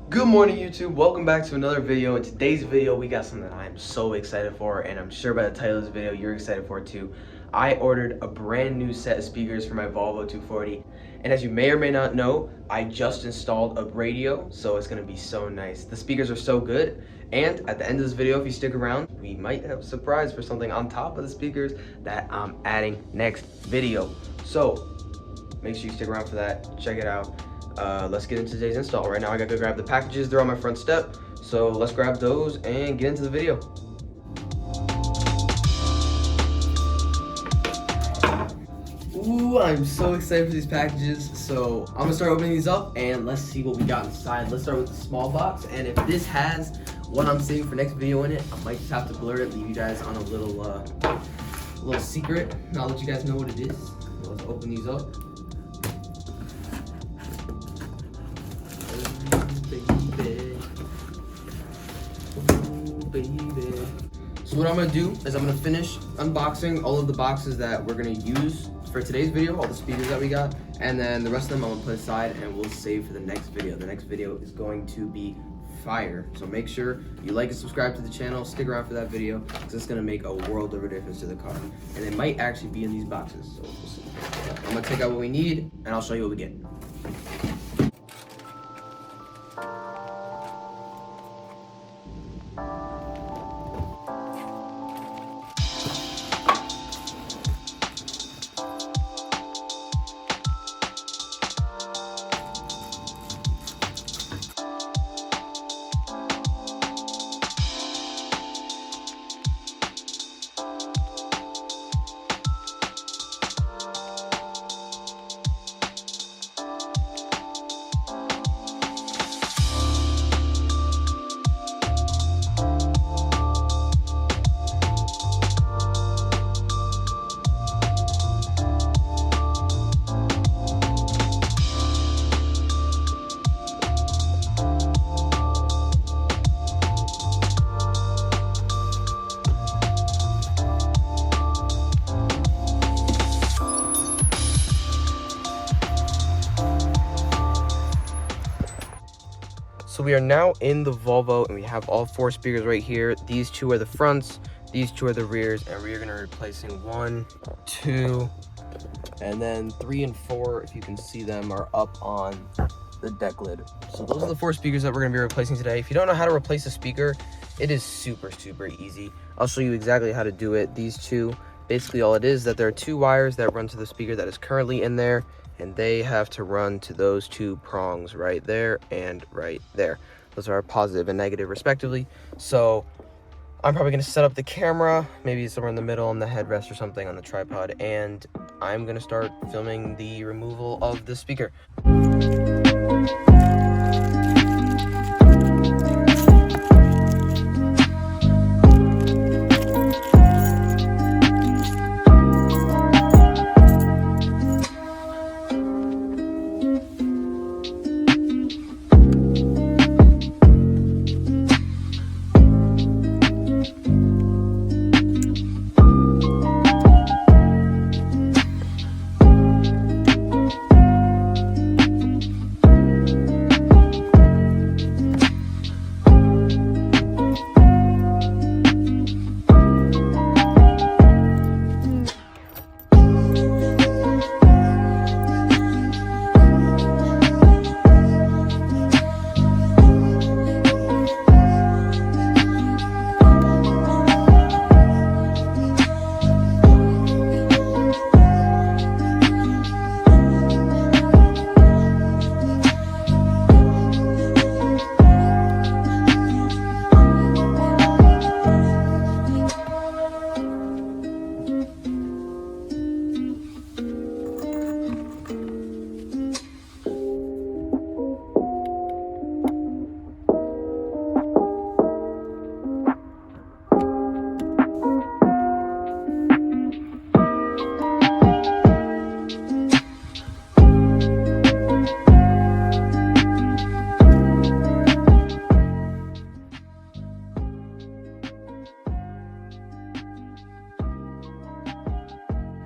Good morning, YouTube. Welcome back to another video. In today's video, we got something I am so excited for, and I'm sure by the title of this video, you're excited for it too. I ordered a brand new set of speakers for my Volvo 240, and as you may or may not know, I just installed a radio, so it's gonna be so nice. The speakers are so good, and at the end of this video, if you stick around, we might have a surprise for something on top of the speakers that I'm adding next video. So make sure you stick around for that. Check it out. Let's get into today's install. Right now I gotta go grab the packages. They're on my front step, so let's grab those and get into the video. Ooh, I'm so excited for these packages. So I'm gonna start opening these up and let's see what we got inside. Let's start with the small box, and if this has what I'm saving for next video in it, I might just have to blur it, leave you guys on a little secret, and I'll let you guys know what it is. So let's open these up. Baby. So what I'm gonna do is I'm gonna finish unboxing all of the boxes that we're gonna use for today's video, all the speakers that we got, and then the rest of them I'm gonna put aside and we'll save for the next video. The next video is going to be fire. So make sure you like and subscribe to the channel, stick around for that video, because it's gonna make a world of a difference to the car. And it might actually be in these boxes, so we'll see. I'm gonna take out what we need and I'll show you what we get. So we are now in the Volvo and we have all four speakers right here. These two are the fronts, these two are the rears, and we are gonna be replacing 1, 2, and then 3 and 4, if you can see them, are up on the deck lid. So those are the four speakers that we're gonna be replacing today. If you don't know how to replace a speaker, it is super easy. I'll show you exactly how to do it. These two, basically all it is that there are two wires that run to the speaker that is currently in there, and they have to run to those two prongs right there and right there. Those are positive and negative respectively. So I'm probably gonna set up the camera, maybe somewhere in the middle on the headrest or something on the tripod, and I'm gonna start filming the removal of the speaker.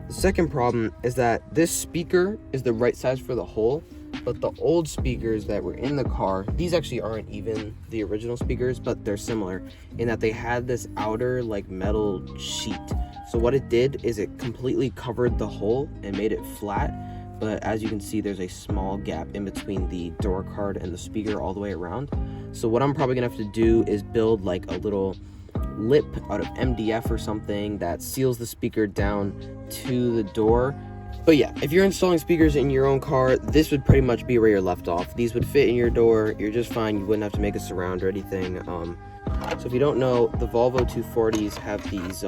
The second problem is that this speaker is the right size for the hole, But the old speakers that were in the car, these actually aren't even the original speakers, but they're similar in that they had this outer like metal sheet. So what it did is it completely covered the hole and made it flat. But as you can see, there's a small gap in between the door card and the speaker all the way around. So what I'm probably gonna have to do is build like a little lip out of MDF or something that seals the speaker down to the door. But yeah, if you're installing speakers in your own car, this would pretty much be where you're left off. These would fit in your door. You're just fine. You wouldn't have to make a surround or anything. So if you don't know, the Volvo 240s have these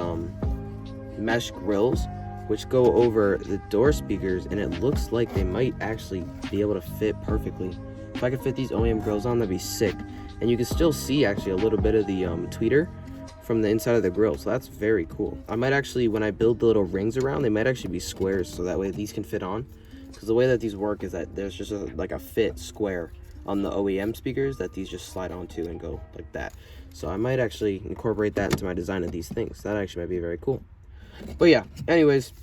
mesh grills which go over the door speakers, and it looks like they might actually be able to fit perfectly. If I could fit these OEM grills on, that'd be sick. And you can still see actually a little bit of the tweeter from the inside of the grill, so that's very cool. I might actually, when I build the little rings around, they might actually be squares, so that way these can fit on. Because the way that these work is that there's just like a fit square on the OEM speakers that these just slide onto and go like that. So I might actually incorporate that into my design of these things. That actually might be very cool. But yeah, anyways,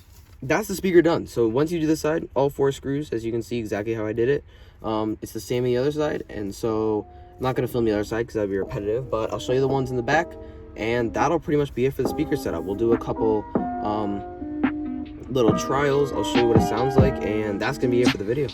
that's the speaker done. So once you do this side, all 4 screws, as you can see exactly how I did it. It's the same on the other side, and so I'm not going to film the other side because that would be repetitive, but I'll show you the ones in the back. And that'll pretty much be it for the speaker setup. We'll do a couple little trials. I'll show you what it sounds like, and that's gonna be it for the video.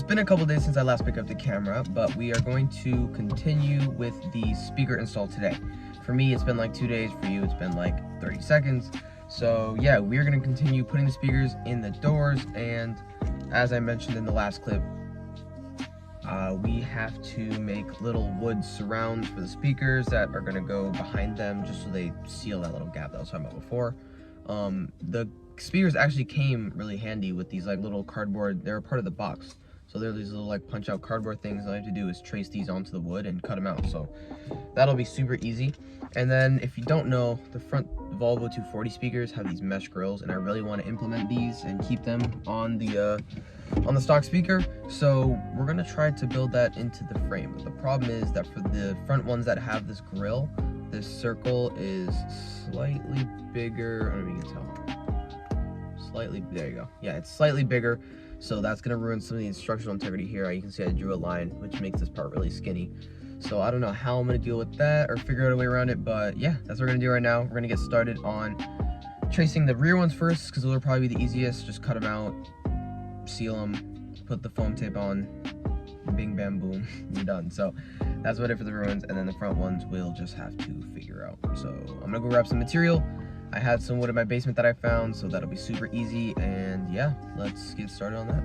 Been a couple days since I last picked up the camera, but we are going to continue with the speaker install today. For me, it's been like 2 days. For you, it's been like 30 seconds. So yeah, we're going to continue putting the speakers in the doors, and as I mentioned in the last clip, we have to make little wood surrounds for the speakers that are going to go behind them, just so they seal that little gap that I was talking about before. The speakers actually came really handy with these like little cardboard. They're a part of the box. So there are these little like punch out cardboard things. All I have to do is trace these onto the wood and cut them out. So that'll be super easy. And then if you don't know, the front Volvo 240 speakers have these mesh grills, and I really want to implement these and keep them on the stock speaker. So we're gonna try to build that into the frame. But the problem is that for the front ones that have this grill, this circle is slightly bigger. I don't know if you can tell. Slightly, there you go. Yeah, it's slightly bigger. So that's gonna ruin some of the instructional integrity here. You can see I drew a line, which makes this part really skinny. So I don't know how I'm gonna deal with that or figure out a way around it, but yeah, that's what we're gonna do right now. We're gonna get started on tracing the rear ones first, because those will probably be the easiest. Just cut them out, seal them, put the foam tape on, bing, bam, boom, you're done. So that's what it for the rear ones, and then the front ones we'll just have to figure out. So I'm gonna go grab some material. I had some wood in my basement that I found, so that'll be super easy, and yeah, let's get started on that.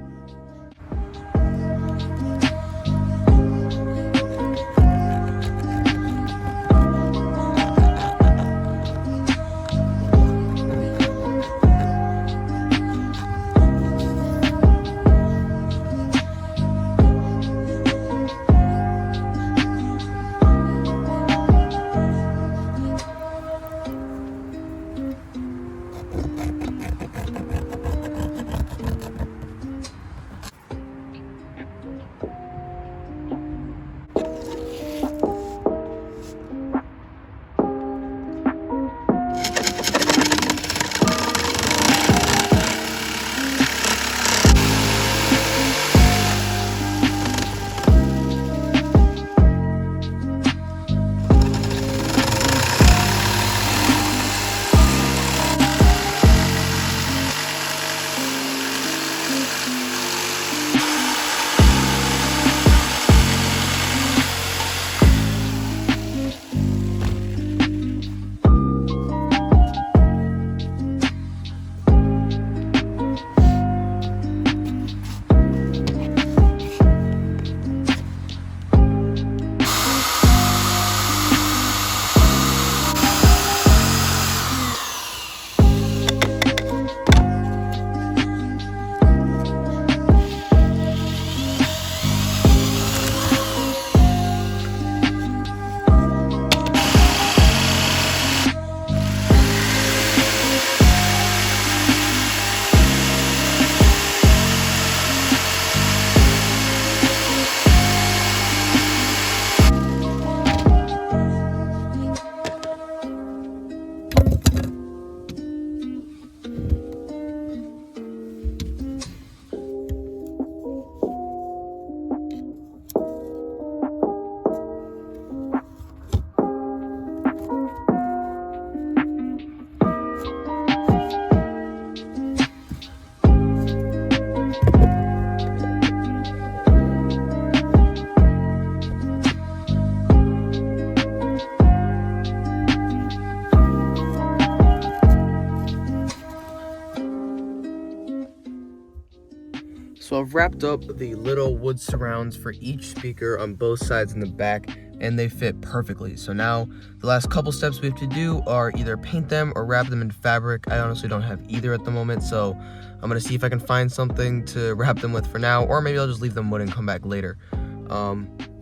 So I've wrapped up the little wood surrounds for each speaker on both sides in the back, and they fit perfectly. So now the last couple steps we have to do are either paint them or wrap them in fabric. I honestly don't have either at the moment, so I'm gonna see if I can find something to wrap them with for now, or maybe I'll just leave them wood and come back later.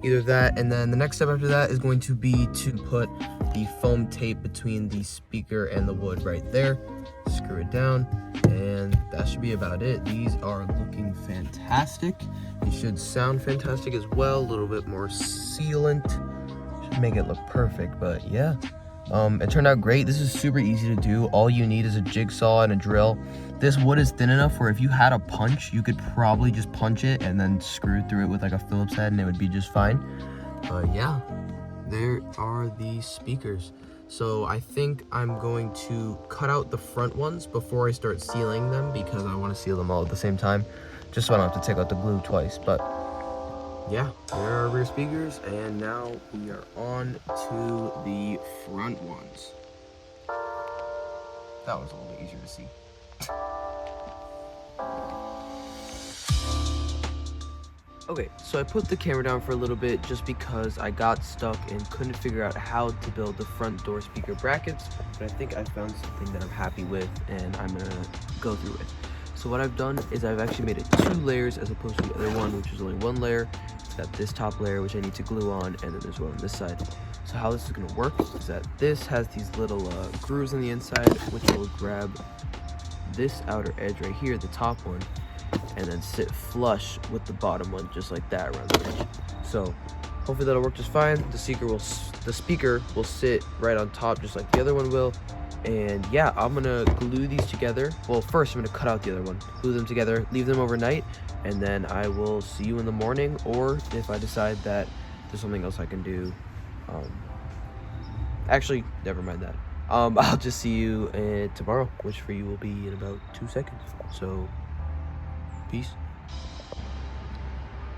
Either that, and then the next step after that is going to be to put the foam tape between the speaker and the wood right there. Screw it down, and that should be about it. These are looking fantastic. They should sound fantastic as well. A little bit more sealant should make it look perfect, but yeah. It turned out great. This is super easy to do. All you need is a jigsaw and a drill. This wood is thin enough where if you had a punch, you could probably just punch it and then screw through it with like a Phillips head and it would be just fine. Yeah, there are the speakers. So I think I'm going to cut out the front ones before I start sealing them, because I want to seal them all at the same time, just so I don't have to take out the glue twice. But yeah, there are rear speakers, and now we are on to the front ones. That one's a little bit easier to see. Okay, so I put the camera down for a little bit just because I got stuck and couldn't figure out how to build the front door speaker brackets, but I think I found something that I'm happy with and I'm gonna go through it. So what I've done is I've actually made it 2 layers as opposed to the other one, which was only 1 layer. It's got this top layer, which I need to glue on, and then there's one on this side. So how this is gonna work is that this has these little grooves on the inside, which will grab this outer edge right here, the top one, and then sit flush with the bottom one, just like that around the edge. So hopefully that'll work just fine. The speaker will sit right on top, just like the other one will. And yeah, I'm gonna glue these together. Well, first I'm gonna cut out the other one, glue them together, leave them overnight, and then I will see you in the morning, or if I decide that there's something else I can do. Actually, never mind that. I'll just see you tomorrow, which for you will be in about 2 seconds. So peace.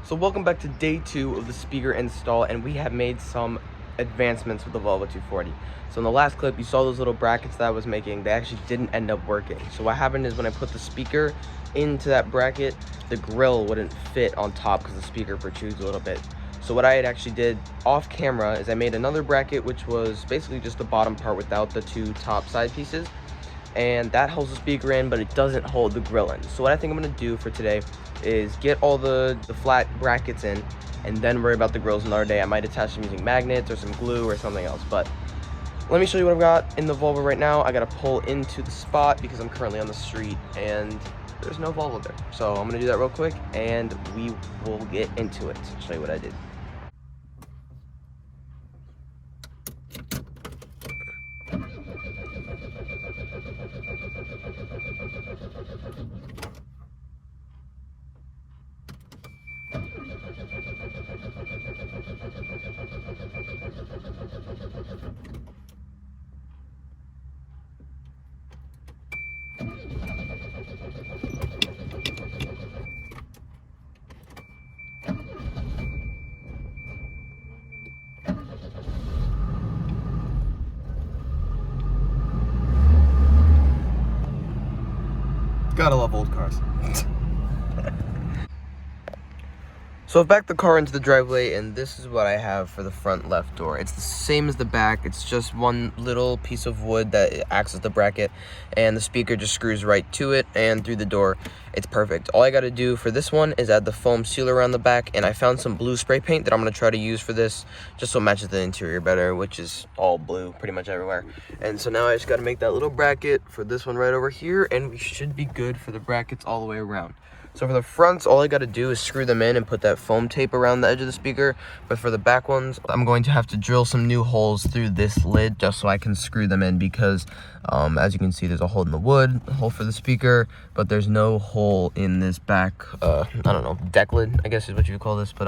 So welcome back to day 2 of the speaker install, and we have made some advancements with the Volvo 240. So in the last clip, you saw those little brackets that I was making. They actually didn't end up working. So what happened is when I put the speaker into that bracket, the grill wouldn't fit on top because the speaker protrudes a little bit. So what I had actually did off camera is I made another bracket, which was basically just the bottom part without the 2 top side pieces. And that holds the speaker in, but it doesn't hold the grill in. So what I think I'm gonna do for today is get all the flat brackets in and then worry about the grills another day. I might attach them using magnets or some glue or something else, but let me show you what I've got in the Volvo right now. I gotta pull into the spot because I'm currently on the street and there's no Volvo there. So I'm gonna do that real quick and we will get into it. I'll show you what I did. Gotta love old cars. So I've backed the car into the driveway, and this is what I have for the front left door. It's the same as the back. It's just one little piece of wood that acts as the bracket, and the speaker just screws right to it and through the door. It's perfect. All I got to do for this one is add the foam seal around the back, and I found some blue spray paint that I'm going to try to use for this, just so it matches the interior better, which is all blue pretty much everywhere. And so now I just got to make that little bracket for this one right over here, and we should be good for the brackets all the way around. So for the fronts, all I got to do is screw them in and put that foam tape around the edge of the speaker. But for the back ones, I'm going to have to drill some new holes through this lid just so I can screw them in, because as you can see, there's a hole in the wood, a hole for the speaker, but there's no hole in this back, I don't know, deck lid, I guess is what you would call this. But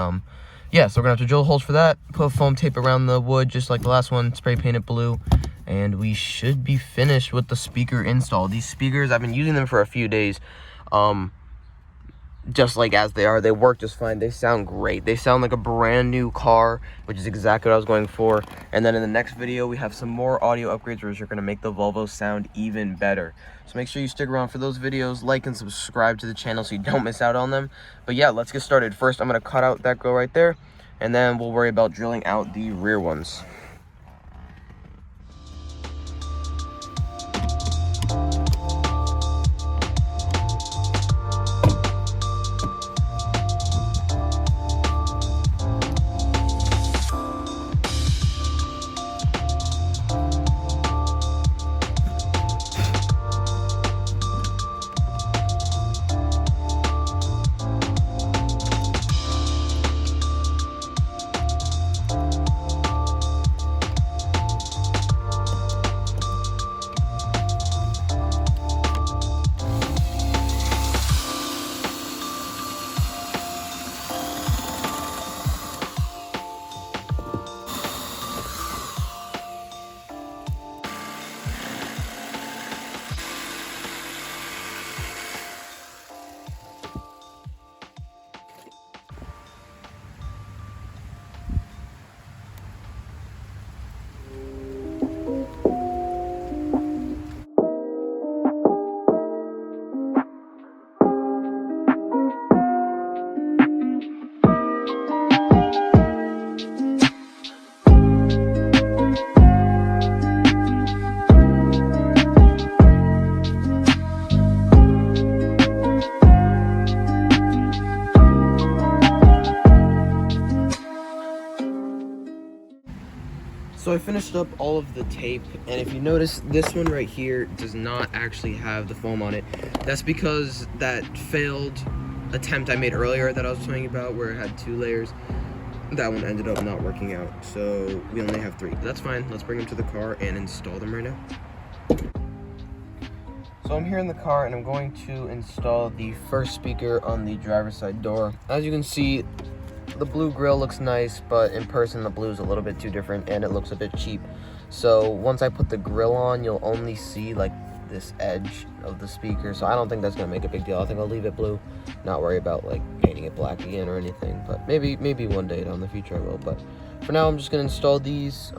yeah, so we're gonna have to drill holes for that, put foam tape around the wood just like the last one, spray paint it blue, and we should be finished with the speaker install. These speakers, I've been using them for a few days. just like as they are. They work just fine. They sound great. They sound like a brand new car, which is exactly what I was going for. And then in the next video, we have some more audio upgrades which are going to make the Volvo sound even better. So make sure you stick around for those videos, like and subscribe to the channel so you don't miss out on them. But yeah, let's get started. First, I'm going to cut out that grill right there, and then we'll worry about drilling out the rear ones. So I finished up all of the tape, and if you notice, this one right here does not actually have the foam on it. That's because that failed attempt I made earlier that I was telling you about, where it had 2 layers, that one ended up not working out. So we only have 3. But that's fine. Let's bring them to the car and install them right now. So I'm here in the car, and I'm going to install the first speaker on the driver's side door. As you can see, the blue grill looks nice, but in person the blue is a little bit too different and it looks a bit cheap. So once I put the grill on, you'll only see like this edge of the speaker. So I don't think that's gonna make a big deal. I think I'll leave it blue, not worry about like painting it black again or anything. But maybe one day down the future I will. But for now, I'm just gonna install these.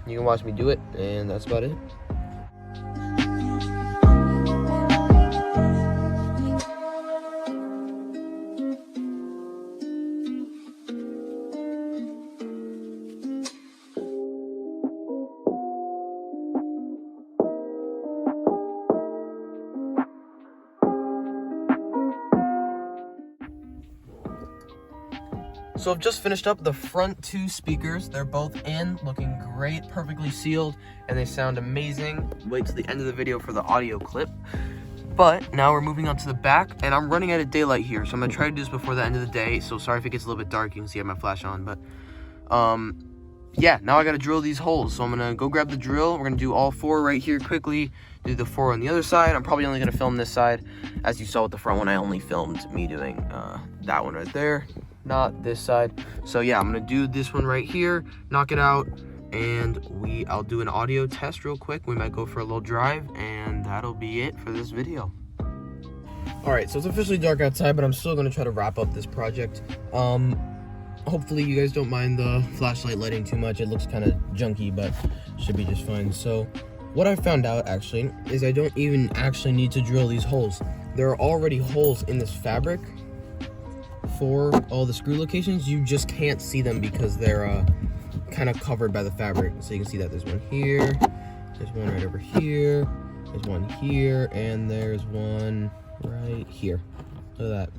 You can watch me do it, and that's about it. So I've just finished up the front 2 speakers. They're both in, looking great, perfectly sealed, and they sound amazing. Wait till the end of the video for the audio clip. But now we're moving on to the back, and I'm running out of daylight here, so I'm gonna try to do this before the end of the day. So sorry if it gets a little bit dark. You can see I have my flash on, but yeah, now I gotta drill these holes. So I'm gonna go grab the drill. We're gonna do all 4 right here quickly, do the 4 on the other side. I'm probably only gonna film this side. As you saw with the front one, I only filmed me doing that one right there, not this side. So yeah, I'm gonna do this one right here, knock it out, and I'll do an audio test real quick. We might go for a little drive, and that'll be it for this video. All right, so it's officially dark outside, but I'm still gonna try to wrap up this project. Hopefully you guys don't mind the flashlight lighting too much. It looks kind of junky, but should be just fine. So what I found out actually is I don't even actually need to drill these holes. There are already holes in this fabric for all the screw locations. You just can't see them because they're kind of covered by the fabric. So you can see that there's one here, there's one right over here, there's one here, and there's one right here. Look at that.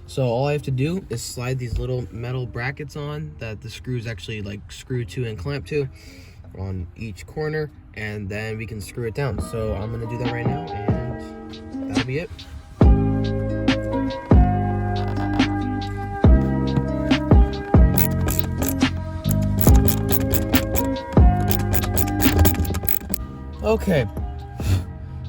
So all I have to do is slide these little metal brackets on that the screws actually like screw to and clamp to on each corner, and then we can screw it down. So I'm gonna do that right now, and that'll be it. Okay,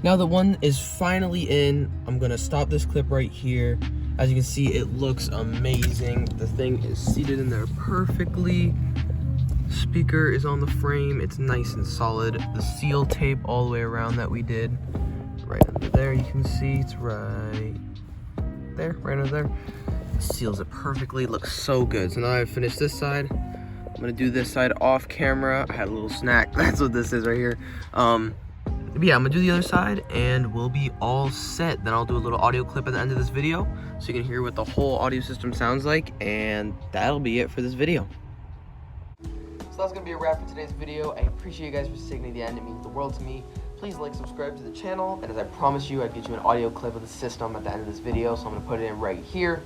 now that one is finally in, I'm gonna stop this clip right here. As you can see, it looks amazing. The thing is seated in there perfectly. Speaker is on the frame. It's nice and solid. The seal tape all the way around that we did, right under there, you can see it's right there, right under there. Seals it perfectly, looks so good. So now I've finished this side. I'm gonna do this side off camera. I had a little snack, that's what this is right here. But yeah, I'm gonna do the other side and we'll be all set. Then I'll do a little audio clip at the end of this video so you can hear what the whole audio system sounds like, and that'll be it for this video. So that's gonna be a wrap for today's video. I appreciate you guys for sticking to the end. It means the world to me. Please like, subscribe to the channel, and as I promised you, I'd get you an audio clip of the system at the end of this video, so I'm gonna put it in right here.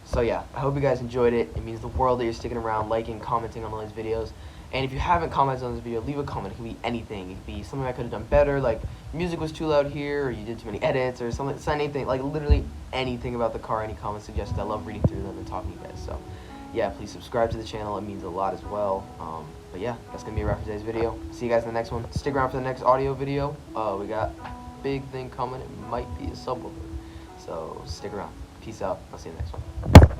So yeah, I hope you guys enjoyed it. It means the world that you're sticking around, liking, commenting on all these videos. And if you haven't commented on this video, leave a comment. It could be anything. It could be something I could have done better, like music was too loud here, or you did too many edits, or something, anything, like literally anything about the car, any comments suggested. I love reading through them and talking to you guys. So yeah, please subscribe to the channel. It means a lot as well. But yeah, that's going to be a wrap for today's video. See you guys in the next one. Stick around for the next audio video. We got a big thing coming. It might be a subwoofer. So stick around. Peace out. I'll see you in the next one.